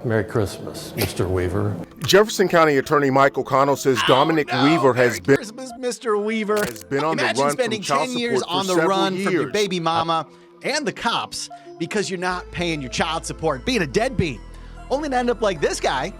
Merry Christmas, Mr. Weaver. Jefferson County Attorney Mike O'Connell says Dominic Weaver has been Christmas, Mr. Weaver. has been on the Imagine run spending from child 10 years support for on the several run from your years. baby mama and the cops because you're not paying your child support, being a deadbeat. Only to end up like this guy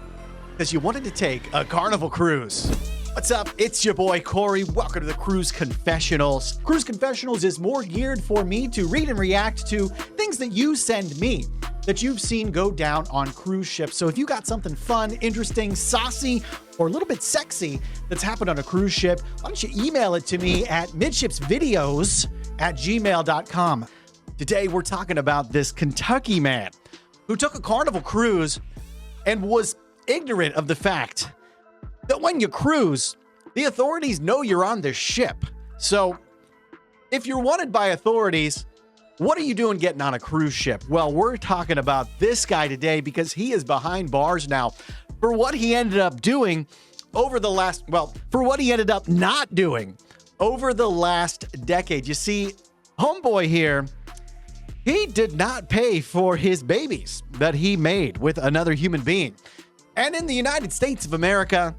because you wanted to take a Carnival Cruise. What's up? It's your boy Corey. Welcome to the Cruise Confessionals. Cruise Confessionals is more geared for me to read and react to things that you send me that you've seen go down on cruise ships. So if you got something fun, interesting, saucy, or a little bit sexy that's happened on a cruise ship, why don't you email it to me at midshipsvideos@gmail.com. Today, we're talking about this Kentucky man who took a Carnival Cruise and was ignorant of the fact that when you cruise, the authorities know you're on the ship. So if you're wanted by authorities, what are you doing getting on a cruise ship? Well, we're talking about this guy today because he is behind bars now for what he ended up doing over the last, for what he ended up not doing over the last decade. You see, homeboy here, he did not pay for his babies that he made with another human being. And in the United States of America,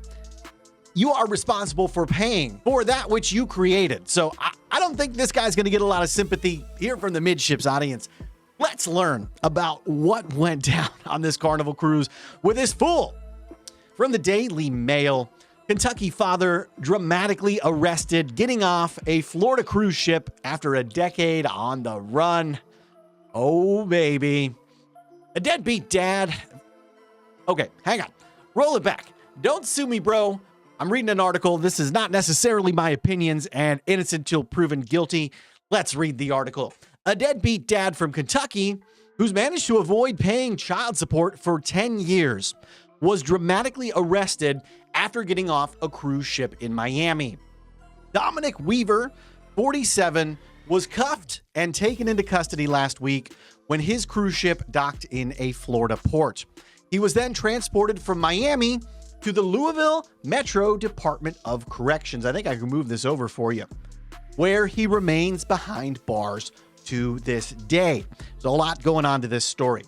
you are responsible for paying for that which you created. So I don't think this guy's going to get a lot of sympathy here from the Midships audience. Let's learn about what went down on this Carnival Cruise with this fool. From the Daily Mail, Kentucky father dramatically arrested getting off a Florida cruise ship after a decade on the run. Oh, baby. A deadbeat dad. Okay, hang on. Roll it back. Don't sue me, bro. I'm reading an article. This is not necessarily my opinions, and innocent till proven guilty. Let's read the article. A deadbeat dad from Kentucky who's managed to avoid paying child support for 10 years was dramatically arrested after getting off a cruise ship in Miami. Dominic Weaver, 47, was cuffed and taken into custody last week when his cruise ship docked in a Florida port. He was then transported from Miami to the Louisville Metro Department of Corrections. I think I can move this over for you, where he remains behind bars to this day. There's a lot going on to this story.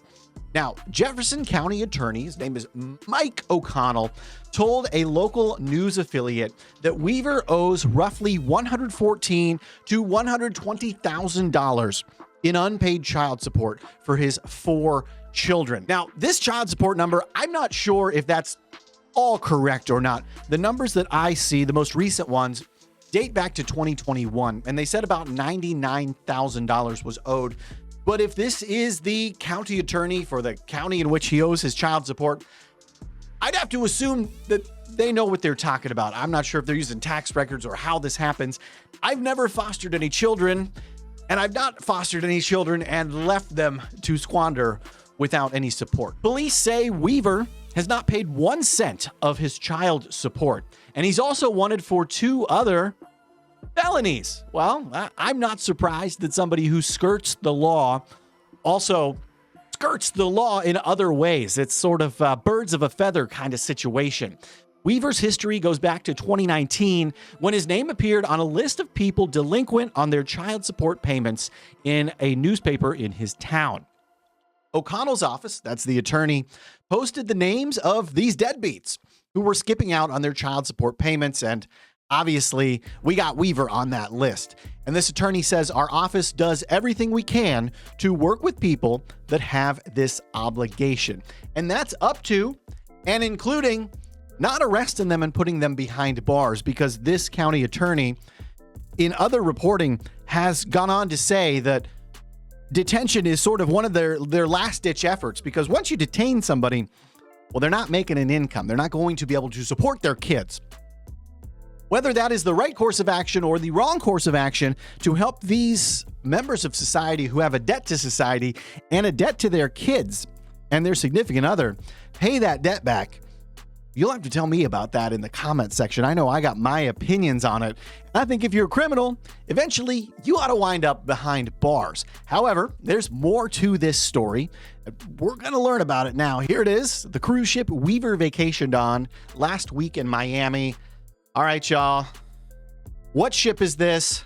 Now, Jefferson County attorney, his name is Mike O'Connell, told a local news affiliate that Weaver owes roughly $114,000 to $120,000 in unpaid child support for his 4 children. Now, this child support number, I'm not sure if that's all correct or not. The numbers that I see, the most recent ones, date back to 2021, and they said about $99,000 was owed. But if this is the county attorney for the county in which he owes his child support, I'd have to assume that they know what they're talking about. I'm not sure if they're using tax records or how this happens. I've never fostered any children, and I've not fostered any children and left them to squander without any support. Police say Weaver has not paid 1 cent of his child support, and he's also wanted for 2 other felonies. Well, I'm not surprised that somebody who skirts the law also skirts the law in other ways. It's sort of birds of a feather kind of situation. Weaver's history goes back to 2019 when his name appeared on a list of people delinquent on their child support payments in a newspaper in his town. O'Connell's office, that's the attorney, posted the names of these deadbeats who were skipping out on their child support payments, and obviously we got Weaver on that list. And this attorney says our office does everything we can to work with people that have this obligation. And that's up to and including not arresting them and putting them behind bars, because this county attorney in other reporting has gone on to say that detention is sort of one of their last-ditch efforts, because once you detain somebody, well, they're not making an income. They're not going to be able to support their kids. Whether that is the right course of action or the wrong course of action to help these members of society who have a debt to society and a debt to their kids and their significant other pay that debt back, you'll have to tell me about that in the comment section. I know I got my opinions on it. I think if you're a criminal, eventually you ought to wind up behind bars. However, there's more to this story. We're going to learn about it now. Here it is. The cruise ship Weaver vacationed on last week in Miami. All right, y'all. What ship is this?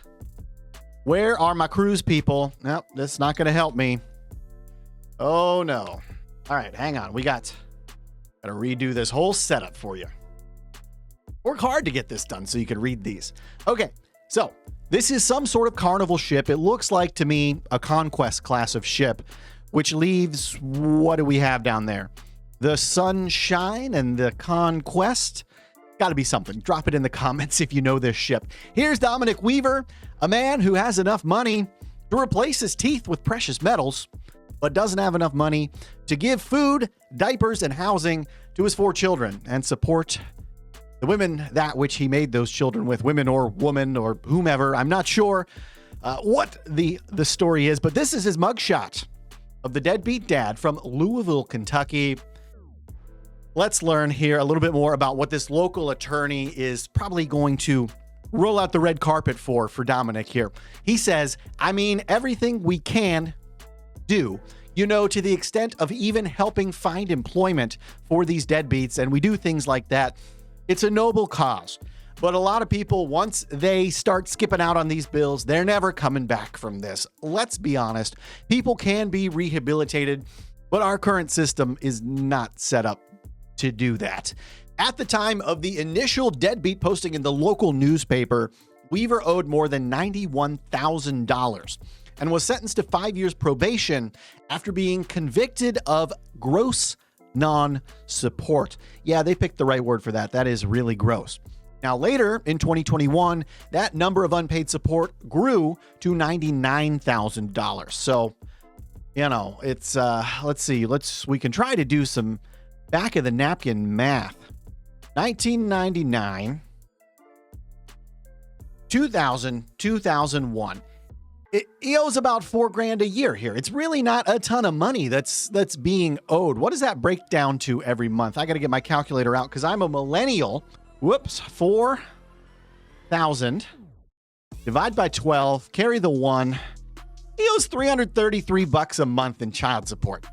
Where are my cruise people? Nope, that's not going to help me. Oh, no. All right, hang on. We got Gotta redo this whole setup for you. Work hard to get this done so you can read these. Okay, so this is some sort of Carnival ship. It looks like to me a Conquest class of ship, which leaves, what do we have down there? The Sunshine and the Conquest. Got to be something. Drop it in the comments if you know this ship. Here's Dominic Weaver, a man who has enough money to replace his teeth with precious metals, but doesn't have enough money to give food, diapers, and housing to his 4 children and support the women that which he made those children with, women or woman or whomever. I'm not sure what the story is, but this is his mugshot of the deadbeat dad from Louisville, Kentucky. Let's learn here a little bit more about what this local attorney is probably going to roll out the red carpet for Dominic here. He says, I mean, everything we can do, to the extent of even helping find employment for these deadbeats, and we do things like that. It's a noble cause. But a lot of people, once they start skipping out on these bills, they're never coming back from this. Let's be honest. People can be rehabilitated, but our current system is not set up to do that. At the time of the initial deadbeat posting in the local newspaper, Weaver owed more than $91,000 and was sentenced to 5 years probation after being convicted of gross non-support. Yeah, they picked the right word for that. That is really gross. Now, later in 2021, that number of unpaid support grew to $99,000. So, it's, let's see, we can try to do some back of the napkin math. 1999, 2000, 2001. He owes about $4,000 a year here. It's really not a ton of money that's being owed. What does that break down to every month? I got to get my calculator out because I'm a millennial. Whoops, 4,000 divide by 12, carry the 1. He owes $333 a month in child support.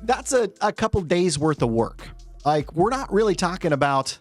That's a couple days worth of work. Like, we're not really talking about,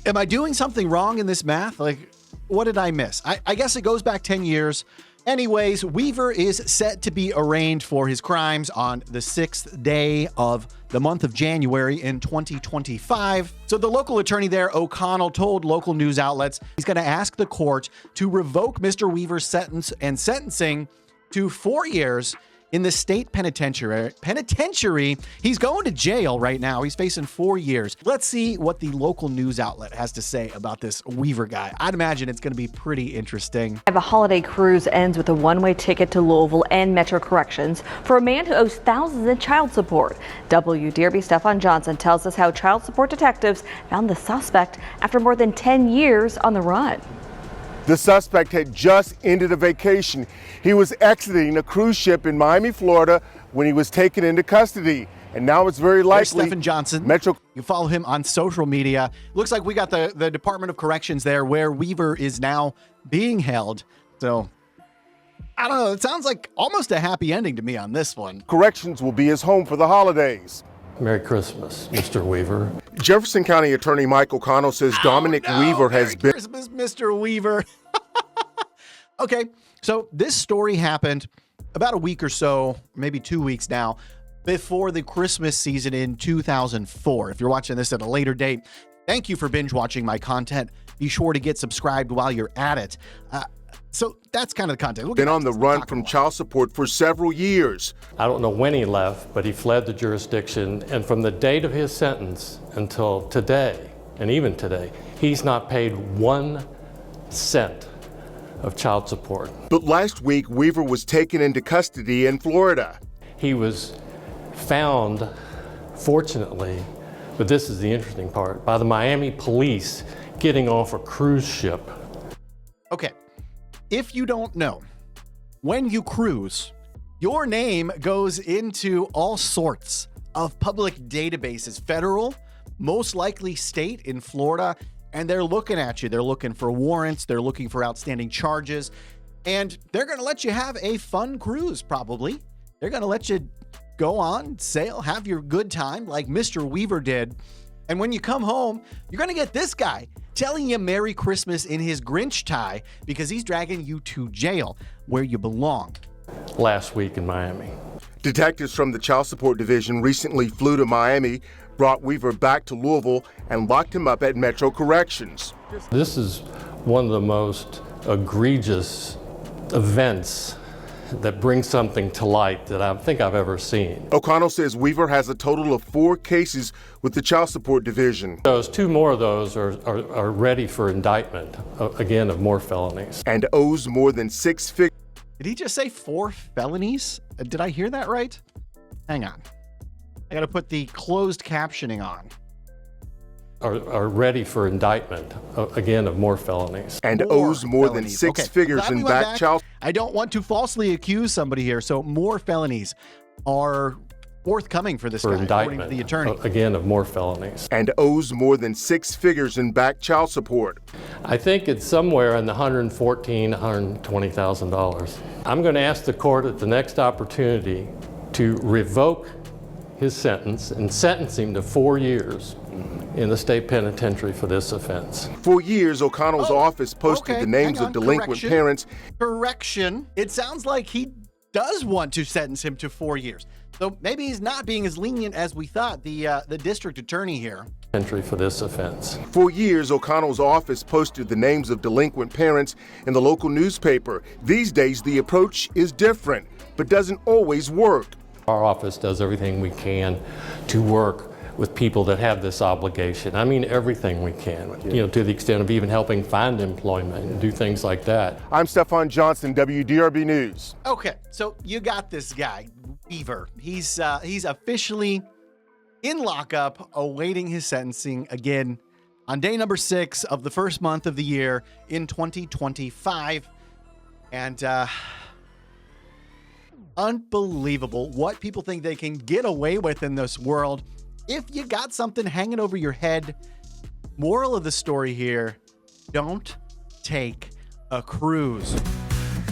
am I doing something wrong in this math? Like, what did I miss? I guess it goes back 10 years. Anyways, Weaver is set to be arraigned for his crimes on the 6th day of the month of January in 2025. So the local attorney there, O'Connell, told local news outlets he's going to ask the court to revoke Mr. Weaver's sentence and sentencing to 4 years in the state penitentiary. He's going to jail right now. He's facing 4 years. Let's see what the local news outlet has to say about this Weaver guy. I'd imagine it's going to be pretty interesting. The holiday cruise ends with a one-way ticket to Louisville and Metro Corrections for a man who owes thousands in child support. WDRB Stefan Johnson tells us how child support detectives found the suspect after more than 10 years on the run. The suspect had just ended a vacation. He was exiting a cruise ship in Miami, Florida, when he was taken into custody. And now it's very likely There's Stephen Johnson. Metro. You follow him on social media. Looks like we got the Department of Corrections there where Weaver is now being held. So, I don't know. It sounds like almost a happy ending to me on this one. Corrections will be his home for the holidays. Merry Christmas, Mr. Weaver. Jefferson County Attorney Michael Connell says Dominic Weaver has Merry been. Christmas, Mr. Weaver. Okay, so this story happened about a week or so, maybe 2 weeks now, before the Christmas season in 2004. If you're watching this at a later date, thank you for binge watching my content. Be sure to get subscribed while you're at it. So that's kind of the content. Been on the run from child support for several years. I don't know when he left, but he fled the jurisdiction, and from the date of his sentence until today, and even today, he's not paid 1 cent of child support. But last week, Weaver was taken into custody in Florida. He was found, fortunately, but this is the interesting part, by the Miami police getting off a cruise ship. Okay, if you don't know, when you cruise, your name goes into all sorts of public databases, federal, most likely state in Florida, and they're looking at you. They're looking for warrants. They're looking for outstanding charges, and they're going to let you have a fun cruise, probably. They're going to let you go on, sail, have your good time like Mr. Weaver did. And when you come home, you're going to get this guy telling you Merry Christmas in his Grinch tie because he's dragging you to jail where you belong. Last week in Miami. Detectives from the Child Support Division recently flew to Miami, brought Weaver back to Louisville, and locked him up at Metro Corrections. This is one of the most egregious events that brings something to light that I think I've ever seen. O'Connell says Weaver has a total of 4 cases with the Child Support Division. Those 2 more of those are ready for indictment, again, of more felonies. And owes more than 6 figures. Did he just say 4 felonies? Did I hear that right? Hang on. I got to put the closed captioning on. Are ready for indictment, again, of more felonies. And owes more than 6 figures in back child. I don't want to falsely accuse somebody here, so more felonies are forthcoming for this guy, according to the attorney. Again, of more felonies. And owes more than 6 figures in back child support. I think it's somewhere in the $114,000, $120,000. I'm going to ask the court at the next opportunity to revoke his sentence and sentence him to 4 years in the state penitentiary for this offense. For years, O'Connell's office posted the names of delinquent parents. Correction. It sounds like he does want to sentence him to 4 years. So maybe he's not being as lenient as we thought, the district attorney here. For this offense. For years, O'Connell's office posted the names of delinquent parents in the local newspaper. These days, the approach is different, but doesn't always work. Our office does everything we can to work with people that have this obligation. I mean, everything we can, to the extent of even helping find employment and do things like that. I'm Stefan Johnson, WDRB News. Okay, so you got this guy, Weaver. He's officially in lockup, awaiting his sentencing again on day number 6 of the first month of the year in 2025. And unbelievable what people think they can get away with in this world. If you got something hanging over your head, moral of the story here, don't take a cruise.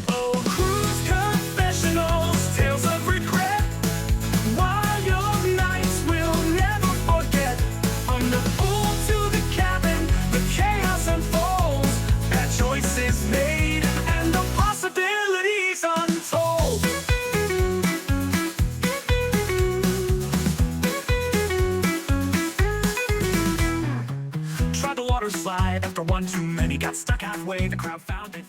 Oh, cruise confessionals, tales of regret. Wild nights we'll never forget. From the pool to the cabin, the chaos unfolds. Bad choices made and the possibilities untold. Tried the water slide after one too many, got stuck halfway, the crowd found it.